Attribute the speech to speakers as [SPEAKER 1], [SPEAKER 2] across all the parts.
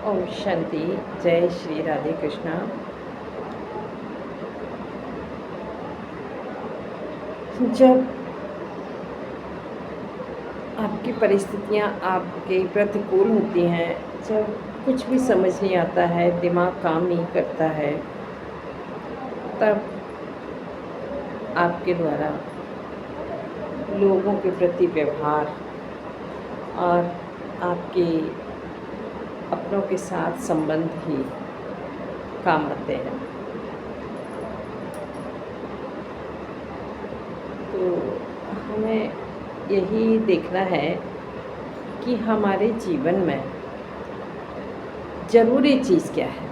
[SPEAKER 1] ओम शांति। जय श्री राधे कृष्णा। जब आपकी परिस्थितियाँ आपके प्रतिकूल होती हैं, जब कुछ भी समझ नहीं आता है, दिमाग काम नहीं करता है, तब आपके द्वारा लोगों के प्रति व्यवहार और आपके अपनों के साथ संबंध ही काम आते हैं। तो हमें यही देखना है कि हमारे जीवन में ज़रूरी चीज़ क्या है।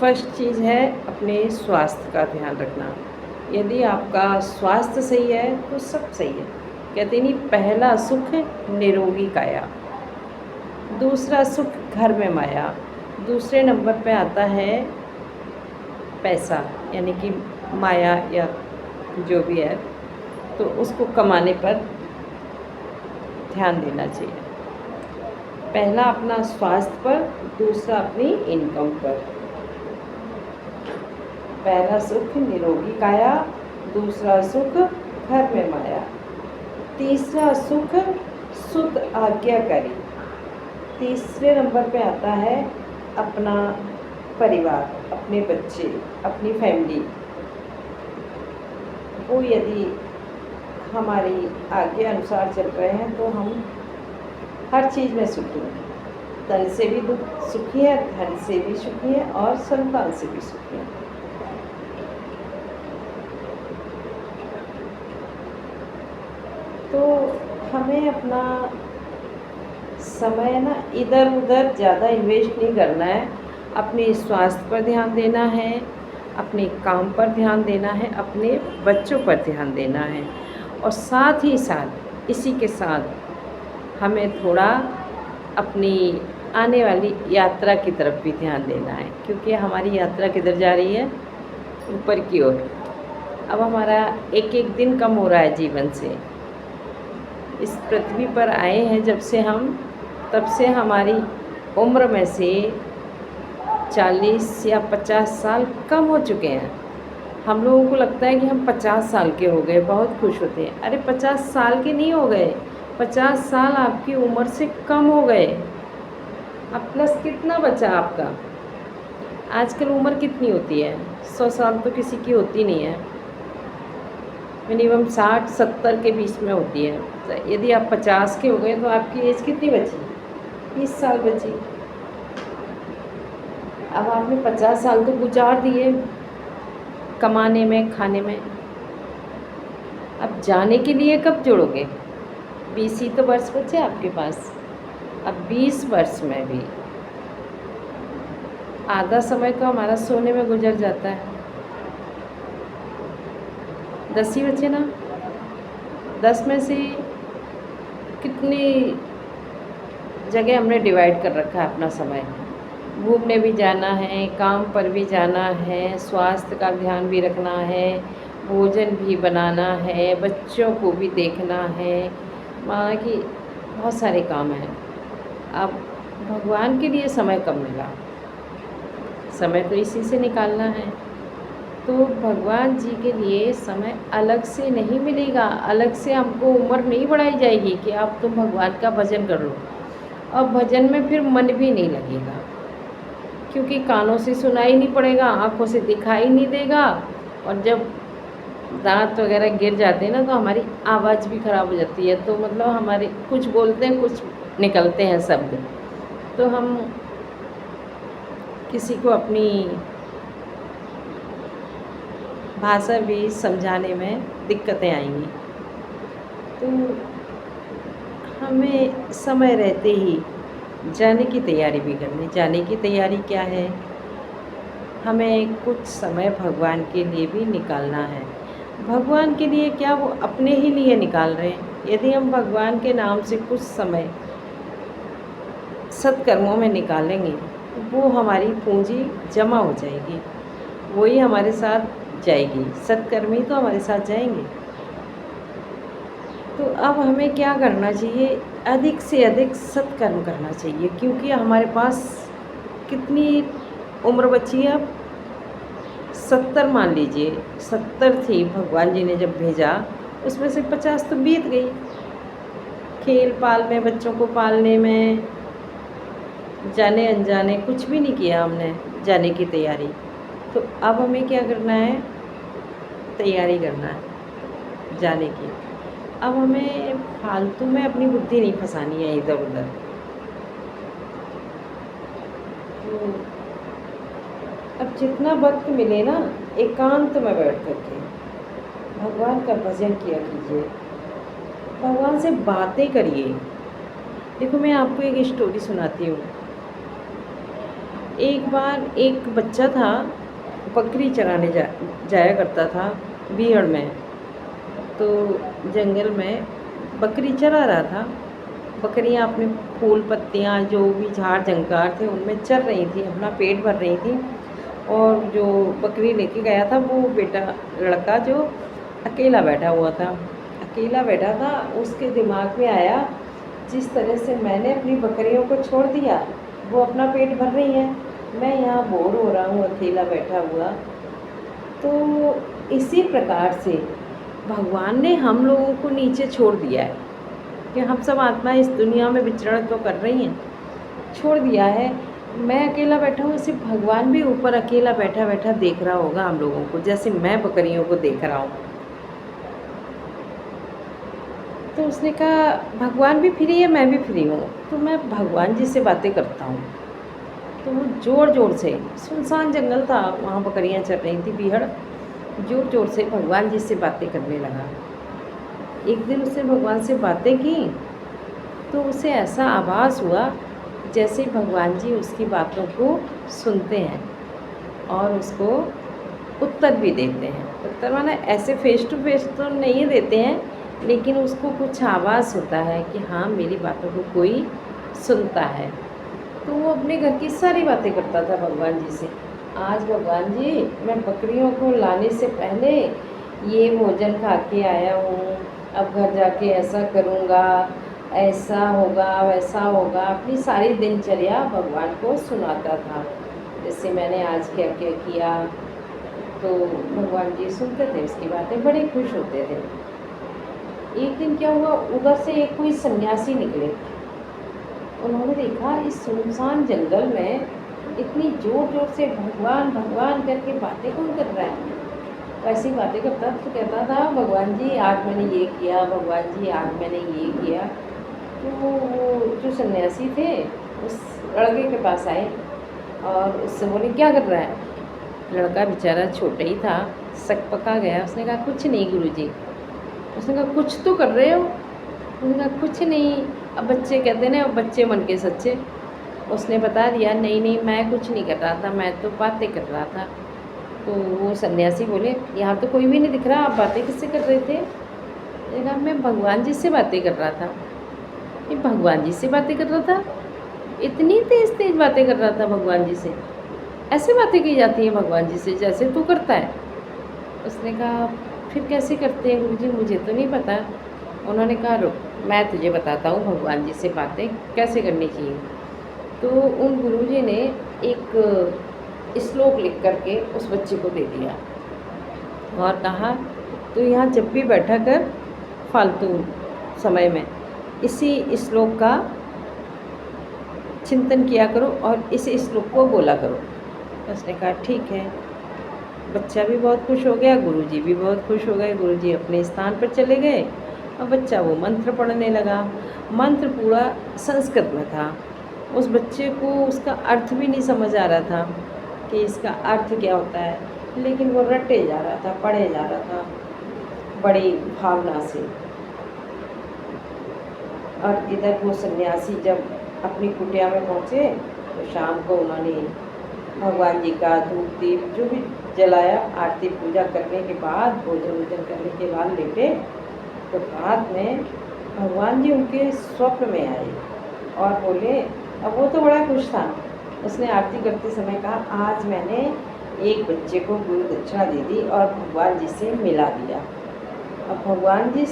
[SPEAKER 1] फर्स्ट चीज़ है अपने स्वास्थ्य का ध्यान रखना। यदि आपका स्वास्थ्य सही है तो सब सही है। कहते नहीं, पहला सुख निरोगी काया, दूसरा सुख घर में माया, दूसरे नंबर पे आता है पैसा, यानी कि माया या जो भी है, तो उसको कमाने पर ध्यान देना चाहिए। पहला अपना स्वास्थ्य पर, दूसरा अपनी इनकम पर। पहला सुख निरोगी काया, दूसरा सुख घर में माया, तीसरा सुख शुद्ध आज्ञाकारी। तीसरे नंबर पे आता है अपना परिवार, अपने बच्चे, अपनी फैमिली। वो यदि हमारी आज्ञा अनुसार चल रहे हैं तो हम हर चीज़ में सुखी हैं। तन से भी सुखी है, धन से भी सुखी है और संतान से भी सुखी है। तो हमें अपना समय ना इधर उधर ज़्यादा इन्वेस्ट नहीं करना है। अपने स्वास्थ्य पर ध्यान देना है, अपने काम पर ध्यान देना है, अपने बच्चों पर ध्यान देना है, और साथ ही साथ इसी के साथ हमें थोड़ा अपनी आने वाली यात्रा की तरफ भी ध्यान देना है, क्योंकि हमारी यात्रा किधर जा रही है? ऊपर की ओर। अब हमारा एक एक दिन कम हो रहा है जीवन से। इस पृथ्वी पर आए हैं जब से हम, तब से हमारी उम्र में से 40 या 50 साल कम हो चुके हैं। हम लोगों को लगता है कि हम 50 साल के हो गए, बहुत खुश होते हैं। अरे 50 साल के नहीं हो गए, 50 साल आपकी उम्र से कम हो गए। अब प्लस कितना बचा आपका? आजकल उम्र कितनी होती है? 100 साल तो किसी की होती नहीं है, मिनिमम 60-70 के बीच में होती है। तो यदि आप 50 के हो गए तो आपकी एज कितनी बची? 20 साल बची। अब आपने 50 साल तो गुजार दिए कमाने में, खाने में। अब जाने के लिए कब जोड़ोगे? 20 ही तो वर्ष बचे आपके पास। अब 20 वर्ष में भी आधा समय तो हमारा सोने में गुजर जाता है। 10 ही बचे ना। 10 में से कितनी जगह हमने डिवाइड कर रखा है अपना समय। घूमने भी जाना है, काम पर भी जाना है, स्वास्थ्य का ध्यान भी रखना है, भोजन भी बनाना है, बच्चों को भी देखना है, माना कि बहुत सारे काम हैं। अब भगवान के लिए समय कब मिला? समय तो इसी से निकालना है। तो भगवान जी के लिए समय अलग से नहीं मिलेगा। अलग से हमको उम्र नहीं बढ़ाई जाएगी कि आप तुम भगवान का भजन कर लो। और भजन में फिर मन भी नहीं लगेगा, क्योंकि कानों से सुनाई नहीं पड़ेगा, आँखों से दिखाई नहीं देगा, और जब दांत वगैरह गिर जाते हैं ना तो हमारी आवाज़ भी ख़राब हो जाती है। तो मतलब हमारे कुछ बोलते हैं, कुछ निकलते हैं शब्द, तो हम किसी को अपनी भाषा भी समझाने में दिक्कतें आएंगी। तो हमें समय रहते ही जाने की तैयारी भी करनी। जाने की तैयारी क्या है? हमें कुछ समय भगवान के लिए भी निकालना है। भगवान के लिए क्या, वो अपने ही लिए निकाल रहे हैं। यदि हम भगवान के नाम से कुछ समय सत्कर्मों में निकालेंगे, वो हमारी पूंजी जमा हो जाएगी, वही हमारे साथ जाएगी। सत्कर्मी तो हमारे साथ जाएंगे। तो अब हमें क्या करना चाहिए, अधिक से अधिक सत्कर्म करना चाहिए, क्योंकि हमारे पास कितनी उम्र बची है अब, 70 मान लीजिए, 70 थी भगवान जी ने जब भेजा, उसमें से 50 तो बीत गई खेल पाल में, बच्चों को पालने में, जाने अनजाने कुछ भी नहीं किया हमने जाने की तैयारी। तो अब हमें क्या करना है, तैयारी करना है जाने की। अब हमें फालतू में अपनी बुद्धि नहीं फंसानी है इधर उधर। तो अब जितना वक्त मिले ना, एकांत में बैठ करके भगवान का भजन किया कीजिए, भगवान से बातें करिए। देखो मैं आपको एक स्टोरी सुनाती हूँ। एक बार एक बच्चा था, बकरी चराने जाया करता था बीहड़ में। तो जंगल में बकरी चरा रहा था। बकरियां अपने फूल पत्तियां जो भी झाड़ झंकार थे उनमें चर रही थी, अपना पेट भर रही थी। और जो बकरी लेके गया था वो बेटा लड़का जो अकेला बैठा हुआ था, अकेला बैठा था, उसके दिमाग में आया जिस तरह से मैंने अपनी बकरियों को छोड़ दिया, वो अपना पेट भर रही हैं, मैं यहाँ बोर हो रहा हूँ अकेला बैठा हुआ। तो इसी प्रकार से भगवान ने हम लोगों को नीचे छोड़ दिया है कि हम सब आत्मा इस दुनिया में विचरण तो कर रही हैं, छोड़ दिया है। मैं अकेला बैठा हूँ, इसे भगवान भी ऊपर अकेला बैठा बैठा देख रहा होगा हम लोगों को, जैसे मैं बकरियों को देख रहा हूँ। तो उसने कहा भगवान भी फ्री है, मैं भी फ्री हूँ, तो मैं भगवान जी से बातें करता हूँ। तो वो ज़ोर ज़ोर से, सुनसान जंगल था, वहाँ बकरियाँ चल रही थी बीहड़, ज़ोर ज़ोर से भगवान जी से बातें करने लगा। एक दिन उसने भगवान से बातें की तो उसे ऐसा आभास हुआ जैसे भगवान जी उसकी बातों को सुनते हैं और उसको उत्तर भी देते हैं। उत्तर माना ऐसे फेस टू फेस तो नहीं देते हैं, लेकिन उसको कुछ आभास होता है कि हाँ मेरी बातों को कोई सुनता है। तो वो अपने घर की सारी बातें करता था भगवान जी से। आज भगवान जी मैं बकरियों को लाने से पहले ये भोजन खा के आया हूँ, अब घर जाके ऐसा करूँगा, ऐसा होगा वैसा होगा, अपनी सारी दिनचर्या भगवान को सुनाता था, जैसे मैंने आज क्या क्या किया। तो भगवान जी सुनते थे उसकी बातें, बड़े खुश होते थे। एक दिन क्या हुआ, उधर से एक कोई सन्यासी निकले। उन्होंने देखा इस सुनसान जंगल में इतनी ज़ोर ज़ोर से भगवान भगवान करके बातें कौन कर रहा है। वैसी बातें करता तो कहता था भगवान जी आज मैंने ये किया, भगवान जी आज मैंने ये किया। तो वो जो सन्यासी थे उस लड़के के पास आए और उससे बोले क्या कर रहा है। लड़का बेचारा छोटा ही था, शक पका गया। उसने कहा कुछ नहीं गुरुजी। उसने कहा कुछ तो कर रहे हो। उसने कहा कुछ नहीं। अब बच्चे कहते ना, अब बच्चे मन के सच्चे। उसने बता दिया नहीं नहीं मैं कुछ नहीं कर रहा था, मैं तो बातें कर रहा था। तो वो सन्यासी बोले यहाँ तो कोई भी नहीं दिख रहा, आप बातें किससे कर रहे थे। मैंने कहा मैं भगवान जी से बातें कर रहा था। ये भगवान जी से बातें कर रहा था, इतनी तेज़ तेज़ बातें कर रहा था भगवान जी से। ऐसे बातें की जाती हैं भगवान जी से जैसे तू करता है। उसने कहा फिर कैसे करते हैं गुरुजी, मुझे तो नहीं पता। उन्होंने कहा रुक मैं तुझे बताता हूँ भगवान जी से बातें कैसे करनी चाहिए। तो उन गुरुजी ने एक श्लोक लिख करके उस बच्चे को दे दिया और कहा तो यहाँ जब भी बैठा कर फालतू समय में इसी श्लोक का चिंतन किया करो और इस श्लोक को बोला करो। उसने कहा ठीक है। बच्चा भी बहुत खुश हो गया, गुरुजी भी बहुत खुश हो गए। गुरुजी अपने स्थान पर चले गए और बच्चा वो मंत्र पढ़ने लगा। मंत्र पूरा संस्कृत में था। उस बच्चे को उसका अर्थ भी नहीं समझ आ रहा था कि इसका अर्थ क्या होता है, लेकिन वो रटे जा रहा था, पढ़े जा रहा था बड़ी भावना से। और इधर वो सन्यासी जब अपनी कुटिया में पहुँचे तो शाम को उन्होंने भगवान जी का धूप दीप जो भी जलाया, आरती पूजा करने के बाद, भोजन वोजन करने के बाद लेटे। तो रात में भगवान जी उनके स्वप्न में आए और बोले, अब वो तो बड़ा खुश था। उसने आरती करते समय कहा आज मैंने एक बच्चे को गुरु दक्षिणा दे दी और भगवान जी से मिला दिया। अब भगवान जी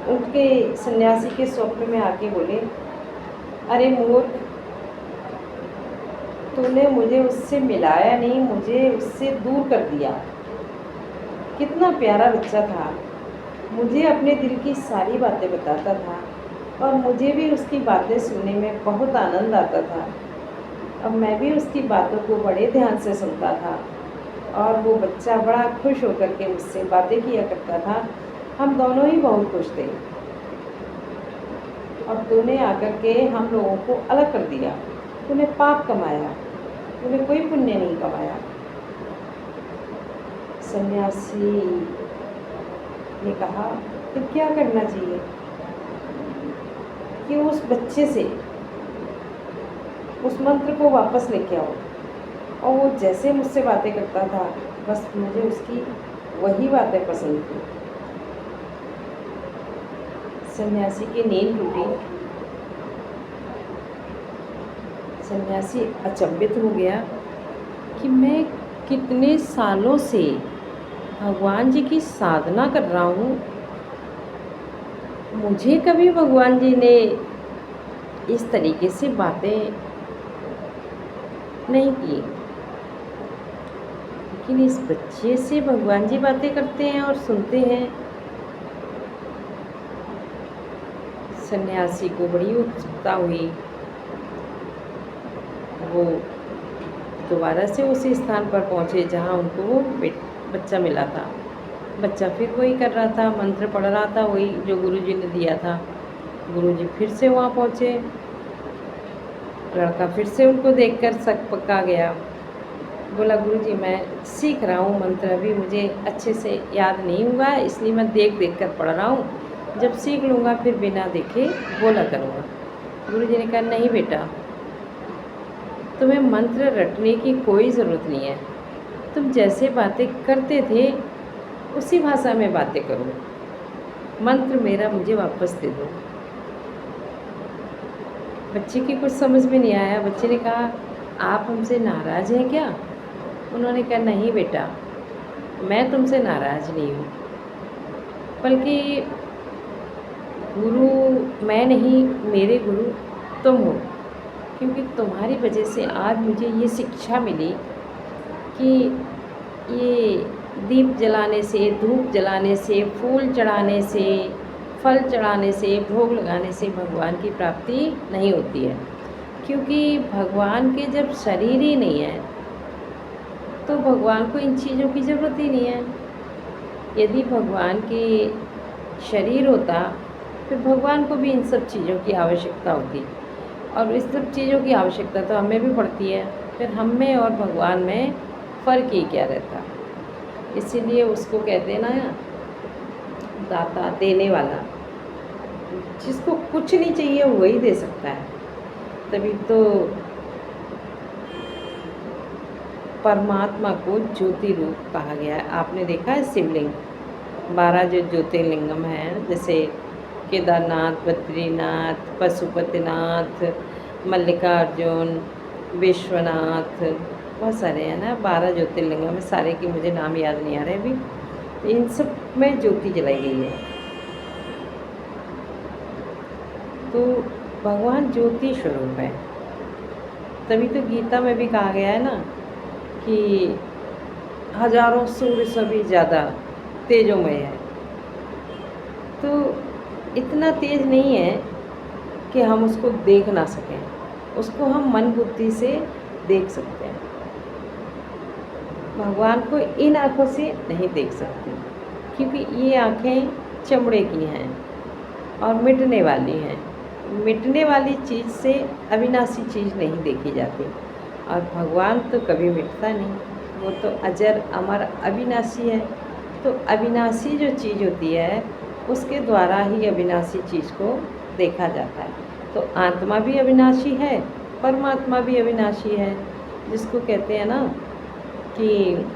[SPEAKER 1] उनके सन्यासी के स्वप्न में आके बोले, अरे मूर्ख, तूने मुझे उससे मिलाया नहीं, मुझे उससे दूर कर दिया। कितना प्यारा बच्चा था, मुझे अपने दिल की सारी बातें बताता था और मुझे भी उसकी बातें सुनने में बहुत आनंद आता था। अब मैं भी उसकी बातों को बड़े ध्यान से सुनता था और वो बच्चा बड़ा खुश होकर के मुझसे बातें किया करता था। हम दोनों ही बहुत खुश थे और तूने आकर के हम लोगों को अलग कर दिया। तूने पाप कमाया, तूने कोई पुण्य नहीं कमाया। सन्यासी ने कहा, फिर क्या करना चाहिए? कि उस बच्चे से उस मंत्र को वापस लेके आओ। और वो जैसे मुझसे बातें करता था, बस मुझे उसकी वही बातें पसंद थी। सन्यासी की नींद टूटी। सन्यासी अचंभित हो गया कि मैं कितने सालों से भगवान जी की साधना कर रहा हूँ, मुझे कभी भगवान जी ने इस तरीके से बातें नहीं की, लेकिन इस बच्चे से भगवान जी बातें करते हैं और सुनते हैं। सन्यासी को बड़ी उत्सुकता हुई। वो दोबारा से उसी स्थान पर पहुँचे जहाँ उनको वो बच्चा मिला था। बच्चा फिर वही कर रहा था, मंत्र पढ़ रहा था, वही जो गुरुजी ने दिया था। गुरुजी फिर से वहाँ पहुँचे। लड़का फिर से उनको देखकर शक पक्का गया। बोला, गुरुजी मैं सीख रहा हूँ मंत्र, अभी मुझे अच्छे से याद नहीं हुआ, इसलिए मैं देख देख कर पढ़ रहा हूँ, जब सीख लूँगा फिर बिना देखे बोला करूँगा। गुरुजी ने कहा, नहीं बेटा, तुम्हें मंत्र रटने की कोई ज़रूरत नहीं है। तुम जैसे बातें करते थे उसी भाषा में बातें करो। मंत्र मेरा मुझे वापस दे दो। बच्चे की कुछ समझ में नहीं आया। बच्चे ने कहा, आप हमसे नाराज़ हैं क्या? उन्होंने कहा, नहीं बेटा, मैं तुमसे नाराज़ नहीं हूँ, बल्कि गुरु मैं नहीं, मेरे गुरु तुम हो। क्योंकि तुम्हारी वजह से आज मुझे ये शिक्षा मिली कि ये दीप जलाने से, धूप जलाने से, फूल चढ़ाने से, फल चढ़ाने से, भोग लगाने से भगवान की प्राप्ति नहीं होती है। क्योंकि भगवान के जब शरीर ही नहीं है तो भगवान को इन चीज़ों की ज़रूरत ही नहीं है। यदि भगवान के शरीर होता फिर भगवान को भी इन सब चीज़ों की आवश्यकता होती, और इस सब चीज़ों की आवश्यकता तो हमें भी पड़ती है। फिर हम में और भगवान में फ़र्क ही क्या रहता। इसीलिए उसको कहते हैं ना, दाता, देने वाला। जिसको कुछ नहीं चाहिए वही दे सकता है। तभी तो परमात्मा को ज्योति रूप कहा गया है। आपने देखा है शिवलिंग, 12 जो ज्योतिर्लिंगम हैं, जैसे केदारनाथ, बद्रीनाथ, पशुपतिनाथ, मल्लिकार्जुन, विश्वनाथ, बहुत सारे हैं ना, 12 ज्योतिर्लिंगम में। सारे की मुझे नाम याद नहीं आ रहे अभी। इन सब में ज्योति जलाई गई है। तो भगवान ज्योति स्वरूप है। तभी तो गीता में भी कहा गया है ना कि हजारों सूर्य से भी ज़्यादा तेजोमय है। तो इतना तेज नहीं है कि हम उसको देख ना सकें, उसको हम मन बुद्धि से देख सकते हैं। भगवान को इन आँखों से नहीं देख सकते, क्योंकि ये आँखें चमड़े की हैं और मिटने वाली हैं। मिटने वाली चीज़ से अविनाशी चीज़ नहीं देखी जाती, और भगवान तो कभी मिटता नहीं, वो तो अजर अमर अविनाशी है। तो अविनाशी जो चीज़ होती है उसके द्वारा ही अविनाशी चीज़ को देखा जाता है। तो आत्मा भी अविनाशी है, परमात्मा भी अविनाशी है। जिसको कहते हैं ना कि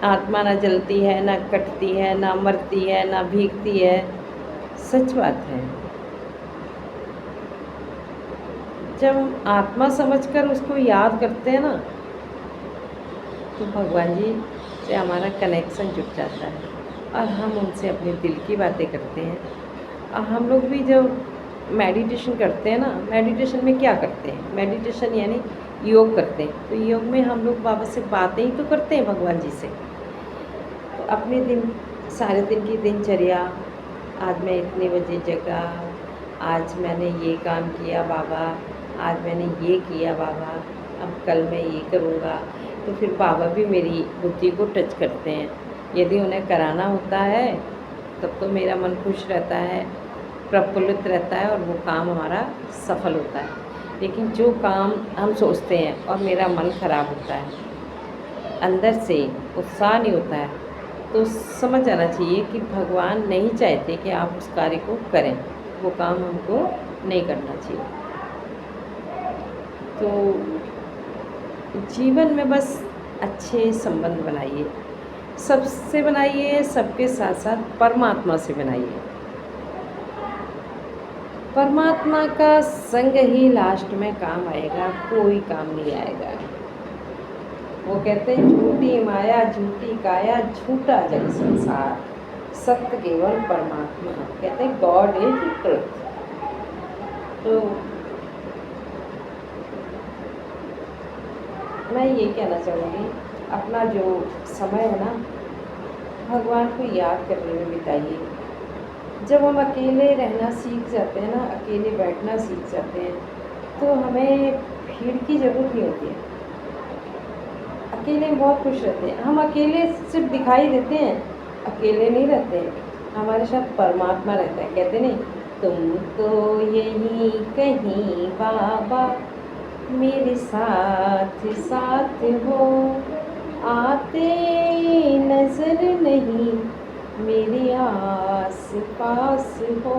[SPEAKER 1] आत्मा ना जलती है, ना कटती है, ना मरती है, ना भीगती है। सच बात है। जब हम आत्मा समझकर उसको याद करते हैं ना, तो भगवान जी से हमारा कनेक्शन जुट जाता है और हम उनसे अपने दिल की बातें करते हैं। हम लोग भी जब मेडिटेशन करते हैं ना, मेडिटेशन में क्या करते हैं, मेडिटेशन यानी योग करते हैं। तो योग में हम लोग बाबा से बातें ही तो करते हैं, भगवान जी से। तो अपने दिन, सारे दिन की दिनचर्या, आज मैं इतने बजे जगा, आज मैंने ये काम किया बाबा, आज मैंने ये किया बाबा, अब कल मैं ये करूँगा। तो फिर बाबा भी मेरी बुद्धि को टच करते हैं। यदि उन्हें कराना होता है तब तो मेरा मन खुश रहता है, प्रफुल्लित रहता है और वो काम हमारा सफल होता है। लेकिन जो काम हम सोचते हैं और मेरा मन खराब होता है, अंदर से उत्साह नहीं होता है, तो समझ जाना चाहिए कि भगवान नहीं चाहते कि आप उस कार्य को करें, वो काम हमको नहीं करना चाहिए। तो जीवन में बस अच्छे संबंध बनाइए, सबसे बनाइए, सबके साथ साथ परमात्मा से बनाइए। परमात्मा का संग ही लास्ट में काम आएगा, कोई काम नहीं आएगा। वो कहते हैं झूठी माया झूठी काया झूठा जग संसार, सत्य केवल परमात्मा। कहते हैं गॉड इज ट्रुथ। तो मैं ये कहना चाहूँगी, अपना जो समय है ना, भगवान को याद करने में बिताइए। जब हम अकेले रहना सीख जाते हैं ना, अकेले बैठना सीख जाते हैं, तो हमें भीड़ की ज़रूरत नहीं होती है। अकेले में बहुत खुश रहते हैं। हम अकेले सिर्फ दिखाई देते हैं, अकेले नहीं रहते हैं, हमारे साथ परमात्मा रहता है। कहते नहीं, तुम तो यहीं कहीं बाबा मेरे साथ साथ हो, आते नजर नहीं मेरे आस पास हो।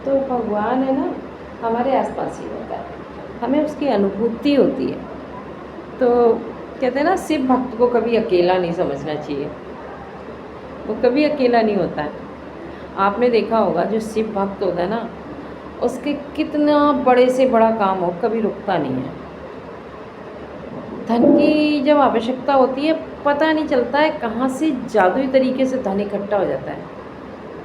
[SPEAKER 1] तो भगवान है ना, हमारे आसपास ही होता है, हमें उसकी अनुभूति होती है। तो कहते हैं ना, शिव भक्त को कभी अकेला नहीं समझना चाहिए, वो कभी अकेला नहीं होता है। आपने देखा होगा जो शिव भक्त होता है ना, उसके कितना बड़े से बड़ा काम हो कभी रुकता नहीं है। धन की जब आवश्यकता होती है, पता नहीं चलता है कहाँ से जादुई तरीके से धन इकट्ठा हो जाता है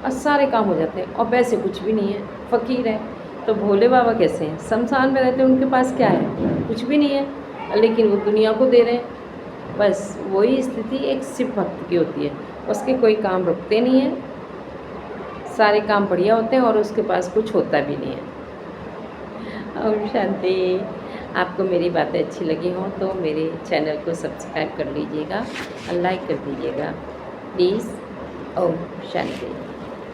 [SPEAKER 1] और सारे काम हो जाते हैं। और वैसे कुछ भी नहीं है, फ़कीर है। तो भोले बाबा कैसे हैं, शमशान में रहते हैं, उनके पास क्या है, कुछ भी नहीं है, लेकिन वो दुनिया को दे रहे हैं। बस वही स्थिति एक शिव भक्त की होती है, उसके कोई काम रुकते नहीं हैं, सारे काम बढ़िया होते हैं और उसके पास कुछ होता भी नहीं है। ओम शांति। आपको मेरी बातें अच्छी लगी हों तो मेरे चैनल को सब्सक्राइब कर लीजिएगा और लाइक कर दीजिएगा प्लीज़। ओम शांति।